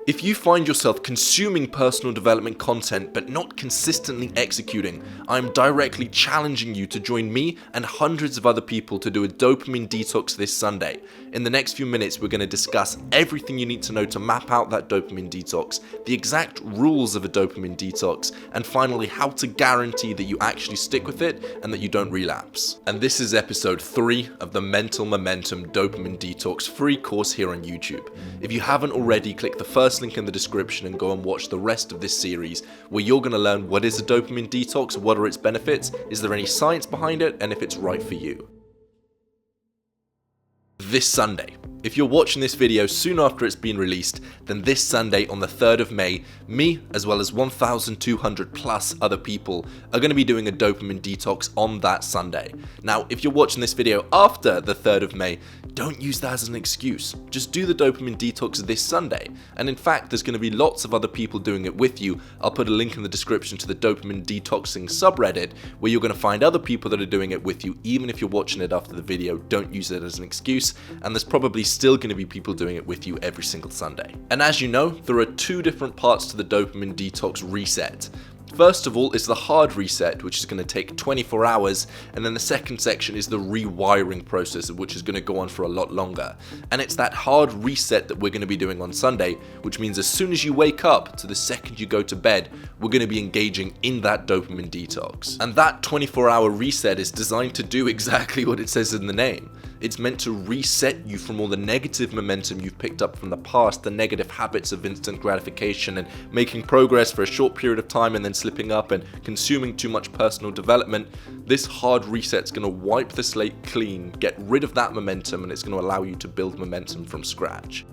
If you find yourself consuming personal development content but not consistently executing, I am directly challenging you to join me and hundreds of other people to do a dopamine detox this Sunday. In the next few minutes, we're going to discuss everything you need to know to map out that dopamine detox, the exact rules of a dopamine detox, and finally how to guarantee that you actually stick with it and that you don't relapse. And this is episode 3 of the Mental Momentum Dopamine Detox free course here on YouTube. If you haven't already, click the first link in the description and go and watch the rest of this series where you're going to learn what is a dopamine detox, what are its benefits, is there any science behind it, and if it's right for you. This Sunday. If you're watching this video soon after it's been released, then this Sunday on the 3rd of May, me as well as 1,200 plus other people are going to be doing a dopamine detox on that Sunday. Now, if you're watching this video after the 3rd of May, don't use that as an excuse. Just do the dopamine detox this Sunday. And in fact, there's going to be lots of other people doing it with you. I'll put a link in the description to the dopamine detoxing subreddit where you're going to find other people that are doing it with you. Even if you're watching it after the video, don't use it as an excuse. And there's probably still going to be people doing it with you every single Sunday. And as you know, there are 2 different parts to the dopamine detox reset. First of all is the hard reset, which is going to take 24 hours, and then the second section is the rewiring process, which is going to go on for a lot longer. And it's that hard reset that we're going to be doing on Sunday, which means as soon as you wake up to the second you go to bed, we're going to be engaging in that dopamine detox. And that 24-hour reset is designed to do exactly what it says in the name. It's meant to reset you from all the negative momentum you've picked up from the past, the negative habits of instant gratification and making progress for a short period of time and then slipping up and consuming too much personal development. This hard reset's going to wipe the slate clean, get rid of that momentum, and it's going to allow you to build momentum from scratch.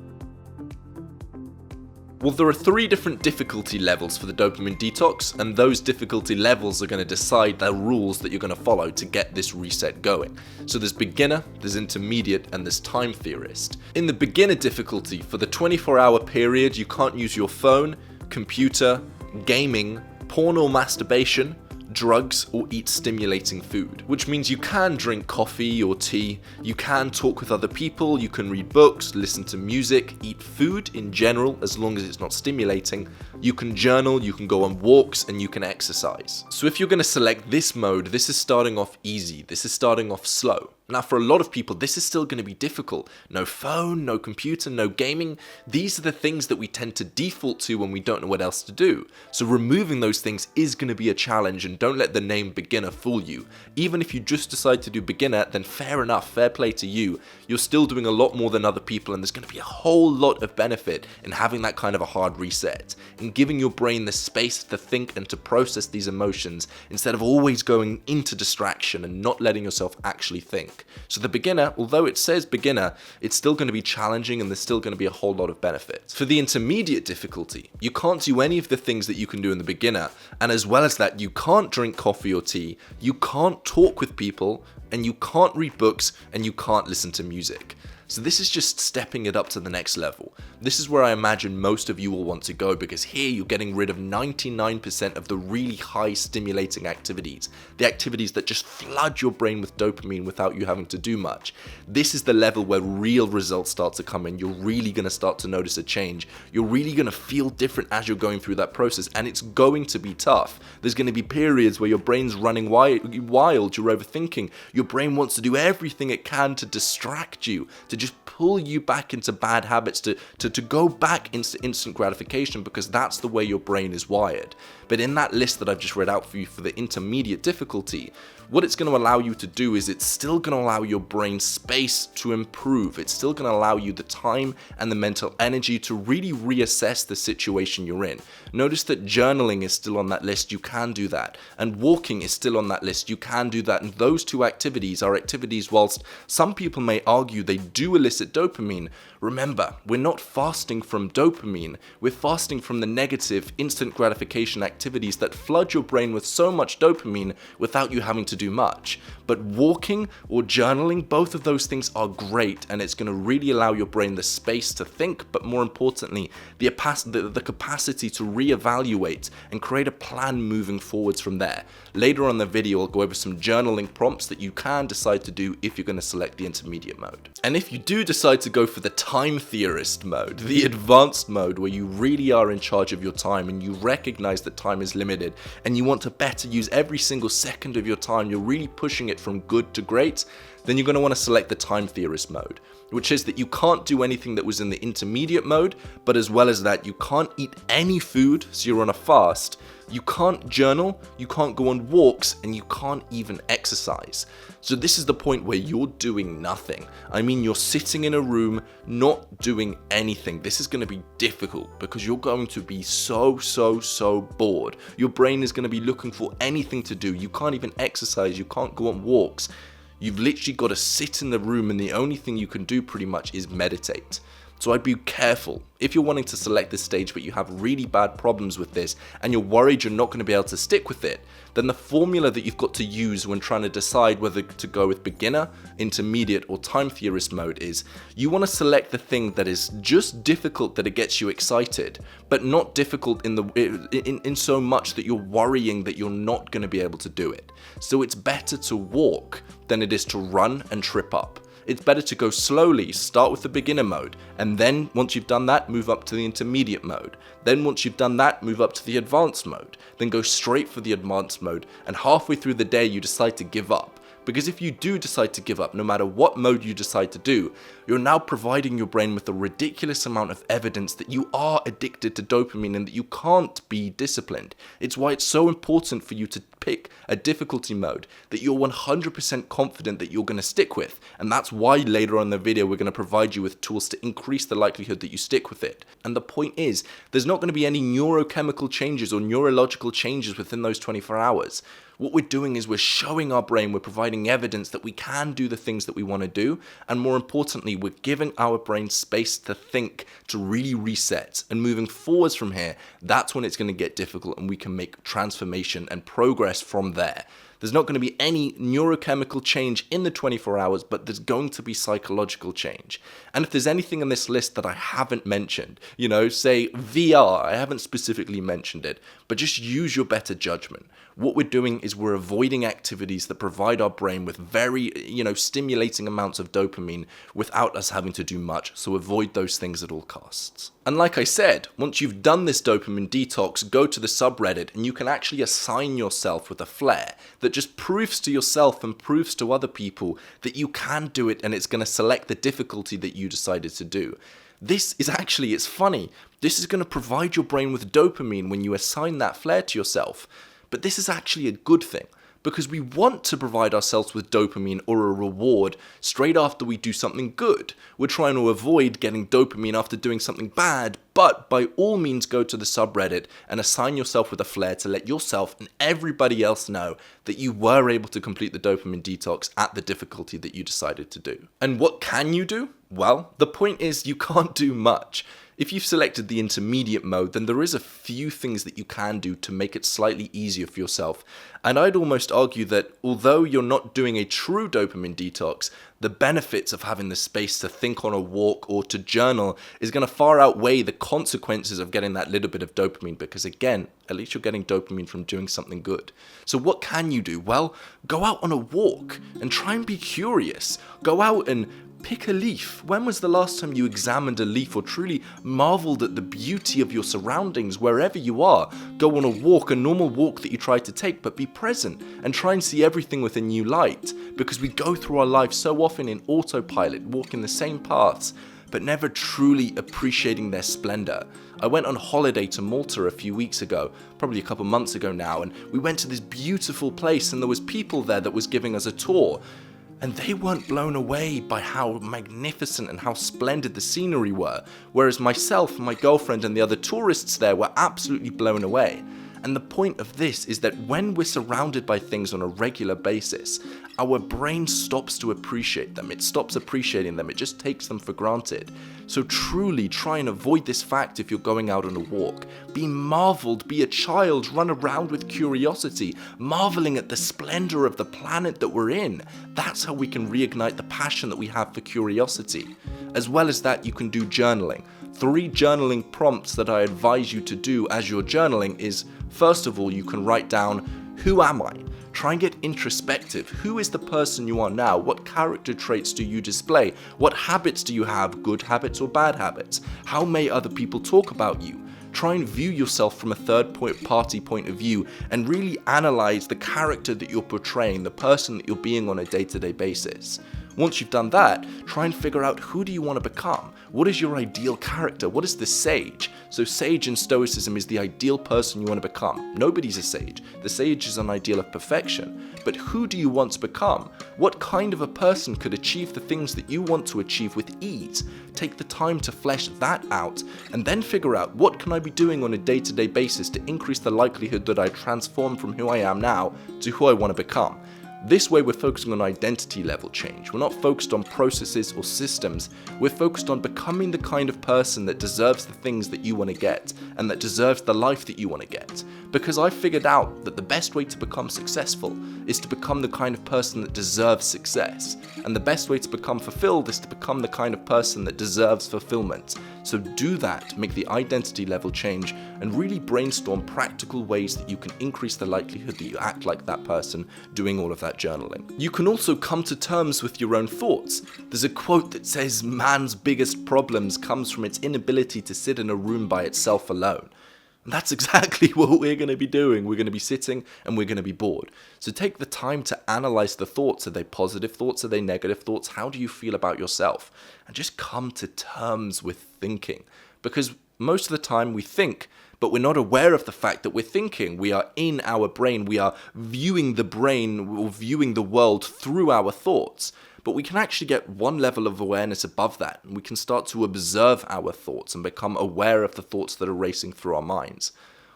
Well, there are 3 different difficulty levels for the dopamine detox, and those difficulty levels are going to decide the rules that you're going to follow to get this reset going. So there's beginner, there's intermediate, and there's time theorist. In the beginner difficulty, for the 24-hour period, you can't use your phone, computer, gaming, porn or masturbation, drugs, or eat stimulating food, which means you can drink coffee or tea, you can talk with other people, you can read books, listen to music, eat food in general as long as it's not stimulating, you can journal, you can go on walks, and you can exercise. So if you're going to select this mode, this is starting off easy, this is starting off slow. Now, for a lot of people, this is still going to be difficult. No phone, no computer, no gaming. These are the things that we tend to default to when we don't know what else to do. So removing those things is going to be a challenge, and don't let the name beginner fool you. Even if you just decide to do beginner, then fair enough, fair play to you. You're still doing a lot more than other people, and there's going to be a whole lot of benefit in having that kind of a hard reset, in giving your brain the space to think and to process these emotions instead of always going into distraction and not letting yourself actually think. So the beginner, although it says beginner, it's still going to be challenging and there's still going to be a whole lot of benefits. For the intermediate difficulty, you can't do any of the things that you can do in the beginner, and as well as that, you can't drink coffee or tea, you can't talk with people, and you can't read books, and you can't listen to music. So this is just stepping it up to the next level. This is where I imagine most of you will want to go, because here you're getting rid of 99% of the really high stimulating activities, the activities that just flood your brain with dopamine without you having to do much. This is the level where real results start to come in. You're really going to start to notice a change. You're really going to feel different as you're going through that process, and it's going to be tough. There's going to be periods where your brain's running wild, you're overthinking. Your brain wants to do everything it can to distract you, to just pull you back into bad habits, to go back into instant gratification, because that's the way your brain is wired. But in that list that I've just read out for you for the intermediate difficulty, what it's going to allow you to do is it's still going to allow your brain space to improve. It's still going to allow you the time and the mental energy to really reassess the situation you're in. Notice that journaling is still on that list, you can do that. And walking is still on that list, you can do that. And those 2 activities are activities, whilst some people may argue they do elicit dopamine, remember, we're not fasting from dopamine, we're fasting from the negative instant gratification activities that flood your brain with so much dopamine without you having to do much. But walking or journaling, both of those things are great, and it's going to really allow your brain the space to think, but more importantly, the capacity to reevaluate and create a plan moving forwards from there. Later on in the video, I'll go over some journaling prompts that you can decide to do if you're going to select the intermediate mode. And if you do decide to go for the time theorist mode, the advanced mode where you really are in charge of your time and you recognize that time is limited and you want to better use every single second of your time, you're really pushing it from good to great, then you're going to want to select the time theorist mode, which is that you can't do anything that was in the intermediate mode, but as well as that, you can't eat any food, so you're on a fast, you can't journal, you can't go on walks, and you can't even exercise. So this is the point where you're doing nothing. I mean, you're sitting in a room, not doing anything. This is going to be difficult because you're going to be so bored. Your brain is going to be looking for anything to do. You can't even exercise, you can't go on walks. You've literally got to sit in the room and the only thing you can do pretty much is meditate. So I'd be careful. If you're wanting to select this stage but you have really bad problems with this and you're worried you're not going to be able to stick with it, then the formula that you've got to use when trying to decide whether to go with beginner, intermediate or time theorist mode is you want to select the thing that is just difficult that it gets you excited, but not difficult in so much that you're worrying that you're not going to be able to do it. So it's better to walk than it is to run and trip up. It's better to go slowly, start with the beginner mode, and then once you've done that, move up to the intermediate mode. Then once you've done that, move up to the advanced mode. Then go straight for the advanced mode, and halfway through the day you decide to give up. Because if you do decide to give up, no matter what mode you decide to do, you're now providing your brain with a ridiculous amount of evidence that you are addicted to dopamine and that you can't be disciplined. It's why it's so important for you to pick a difficulty mode that you're 100% confident that you're going to stick with. And that's why later on in the video we're going to provide you with tools to increase the likelihood that you stick with it. And the point is, there's not going to be any neurochemical changes or neurological changes within those 24 hours. What we're doing is we're showing our brain, we're providing evidence that we can do the things that we want to do, and more importantly, we're giving our brain space to think, to really reset, and moving forwards from here, that's when it's going to get difficult and we can make transformation and progress from there. There's not going to be any neurochemical change in the 24 hours, but there's going to be psychological change. And if there's anything on this list that I haven't mentioned, say VR, I haven't specifically mentioned it, but just use your better judgment. What we're doing is we're avoiding activities that provide our brain with very, stimulating amounts of dopamine without us having to do much. So avoid those things at all costs. And like I said, once you've done this dopamine detox, go to the subreddit and you can actually assign yourself with a flare that just proves to yourself and proves to other people that you can do it, and it's going to select the difficulty that you decided to do. This is actually, it's funny, this is going to provide your brain with dopamine when you assign that flare to yourself. But this is actually a good thing, because we want to provide ourselves with dopamine or a reward straight after we do something good. We're trying to avoid getting dopamine after doing something bad, but by all means go to the subreddit and assign yourself with a flare to let yourself and everybody else know that you were able to complete the dopamine detox at the difficulty that you decided to do. And what can you do? Well, the point is you can't do much. If you've selected the intermediate mode, then there is a few things that you can do to make it slightly easier for yourself. And I'd almost argue that although you're not doing a true dopamine detox, the benefits of having the space to think on a walk or to journal is going to far outweigh the consequences of getting that little bit of dopamine, because again, at least you're getting dopamine from doing something good. So what can you do? Well, go out on a walk and try and be curious. Go out and pick a leaf. When was the last time you examined a leaf or truly marveled at the beauty of your surroundings wherever you are? Go on a walk, a normal walk that you try to take, but be present and try and see everything with a new light, because we go through our life so often in autopilot, walking the same paths, but never truly appreciating their splendor. I went on holiday to Malta a few weeks ago, probably a couple months ago now, and we went to this beautiful place and there was people there that was giving us a tour. And they weren't blown away by how magnificent and how splendid the scenery were, whereas myself and my girlfriend and the other tourists there were absolutely blown away. And the point of this is that when we're surrounded by things on a regular basis, our brain stops to appreciate them. It stops appreciating them. It just takes them for granted. So truly try and avoid this fact if you're going out on a walk. Be marveled, be a child, run around with curiosity, marveling at the splendor of the planet that we're in. That's how we can reignite the passion that we have for curiosity. As well as that, you can do journaling. 3 journaling prompts that I advise you to do as you're journaling is, first of all, you can write down Who am I? Try and get introspective. Who is the person you are now? What character traits do you display? What habits do you have, good habits or bad habits? How may other people talk about you? Try and view yourself from a third-party point of view and really analyze the character that you're portraying, the person that you're being on a day-to-day basis. Once you've done that, try and figure out who do you want to become? What is your ideal character? What is the sage? So sage in Stoicism is the ideal person you want to become. Nobody's a sage. The sage is an ideal of perfection. But who do you want to become? What kind of a person could achieve the things that you want to achieve with ease? Take the time to flesh that out and then figure out what can I be doing on a day-to-day basis to increase the likelihood that I transform from who I am now to who I want to become. This way we're focusing on identity level change. We're not focused on processes or systems. We're focused on becoming the kind of person that deserves the things that you want to get and that deserves the life that you want to get. Because I figured out that the best way to become successful is to become the kind of person that deserves success. And the best way to become fulfilled is to become the kind of person that deserves fulfillment. So do that, make the identity level change, and really brainstorm practical ways that you can increase the likelihood that you act like that person doing all of that journaling. You can also come to terms with your own thoughts. There's a quote that says, "Man's biggest problems comes from its inability to sit in a room by itself alone." And that's exactly what we're going to be doing. We're going to be sitting and we're going to be bored. So take the time to analyze the thoughts. Are they positive thoughts? Are they negative thoughts? How do you feel about yourself? And just come to terms with thinking. Because most of the time we think, but we're not aware of the fact that we're thinking. We are in our brain. We are viewing the brain or viewing the world through our thoughts. But we can actually get one level of awareness above that, and we can start to observe our thoughts and become aware of the thoughts that are racing through our minds.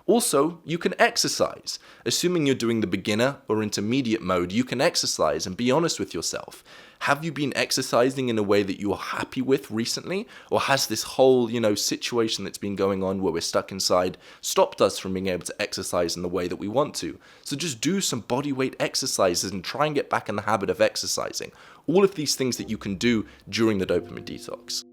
Also, you can exercise. Assuming you're doing the beginner or intermediate mode, you can exercise and be honest with yourself. Have you been exercising in a way that you are happy with recently? Or has this whole, situation that's been going on where we're stuck inside stopped us from being able to exercise in the way that we want to? So just do some body weight exercises and try and get back in the habit of exercising. All of these things that you can do during the dopamine detox.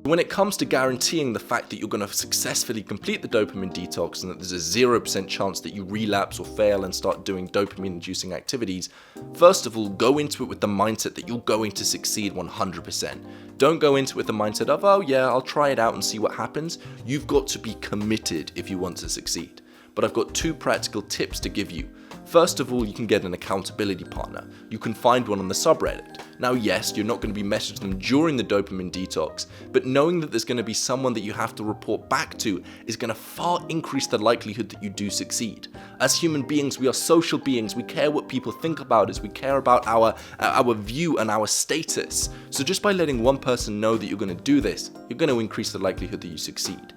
When it comes to guaranteeing the fact that you're going to successfully complete the dopamine detox and that there's a 0% chance that you relapse or fail and start doing dopamine-inducing activities, first of all, go into it with the mindset that you're going to succeed 100%. Don't go into it with the mindset of, oh yeah, I'll try it out and see what happens. You've got to be committed if you want to succeed. But I've got 2 practical tips to give you. First of all, you can get an accountability partner. You can find one on the subreddit. Now, yes, you're not going to be messaging them during the dopamine detox, but knowing that there's going to be someone that you have to report back to is going to far increase the likelihood that you do succeed. As human beings, we are social beings. We care what people think about us. We care about our view and our status. So just by letting one person know that you're going to do this, you're going to increase the likelihood that you succeed.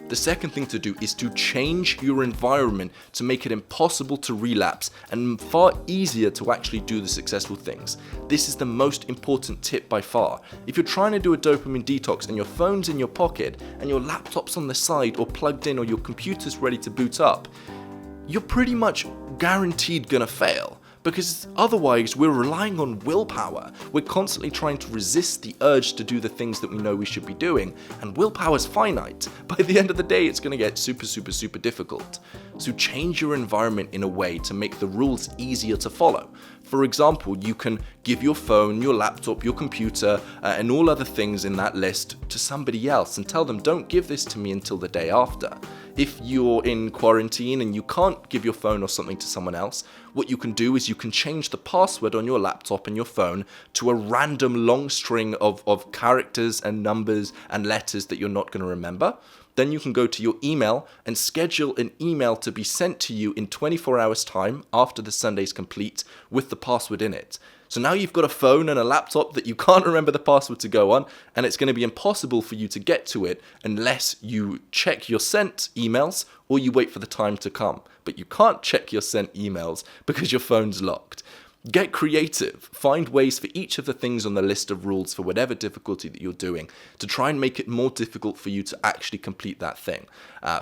The second thing to do is to change your environment to make it impossible to relapse and far easier to actually do the successful things. This is the most important tip by far. If you're trying to do a dopamine detox and your phone's in your pocket and your laptop's on the side or plugged in or your computer's ready to boot up, you're pretty much guaranteed gonna fail. Because otherwise we're relying on willpower. We're constantly trying to resist the urge to do the things that we know we should be doing, and willpower is finite. By the end of the day, it's going to get super difficult. So change your environment in a way to make the rules easier to follow. For example, you can give your phone, your laptop, your computer, and all other things in that list to somebody else and tell them, don't give this to me until the day after. If you're in quarantine and you can't give your phone or something to someone else, what you can do is you can change the password on your laptop and your phone to a random long string of characters and numbers and letters that you're not going to remember. Then you can go to your email and schedule an email to be sent to you in 24 hours time after the Sunday's complete with the password in it. So now you've got a phone and a laptop that you can't remember the password to go on, and it's going to be impossible for you to get to it unless you check your sent emails or you wait for the time to come. But you can't check your sent emails because your phone's locked. Get creative. Find ways for each of the things on the list of rules for whatever difficulty that you're doing to try and make it more difficult for you to actually complete that thing.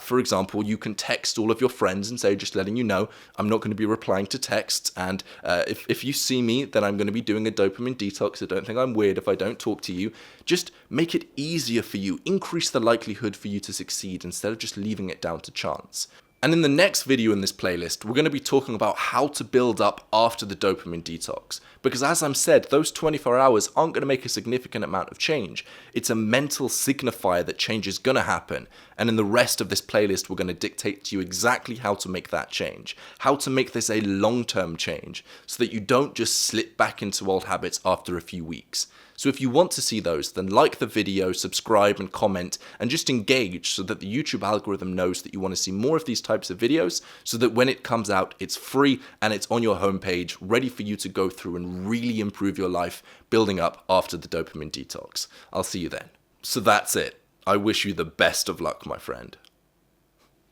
For example, you can text all of your friends and say, just letting you know, I'm not going to be replying to texts, and if you see me, then I'm going to be doing a dopamine detox, so don't think I'm weird if I don't talk to you. Just make it easier for you. Increase the likelihood for you to succeed instead of just leaving it down to chance. And in the next video in this playlist, we're going to be talking about how to build up after the dopamine detox. Because as I've said, those 24 hours aren't going to make a significant amount of change. It's a mental signifier that change is going to happen. And in the rest of this playlist, we're going to dictate to you exactly how to make that change. How to make this a long-term change so that you don't just slip back into old habits after a few weeks. So if you want to see those, then like the video, subscribe and comment, and just engage so that the YouTube algorithm knows that you want to see more of these types of videos, so that when it comes out, it's free and it's on your homepage, ready for you to go through and really improve your life, building up after the dopamine detox. I'll see you then. So that's it. I wish you the best of luck, my friend.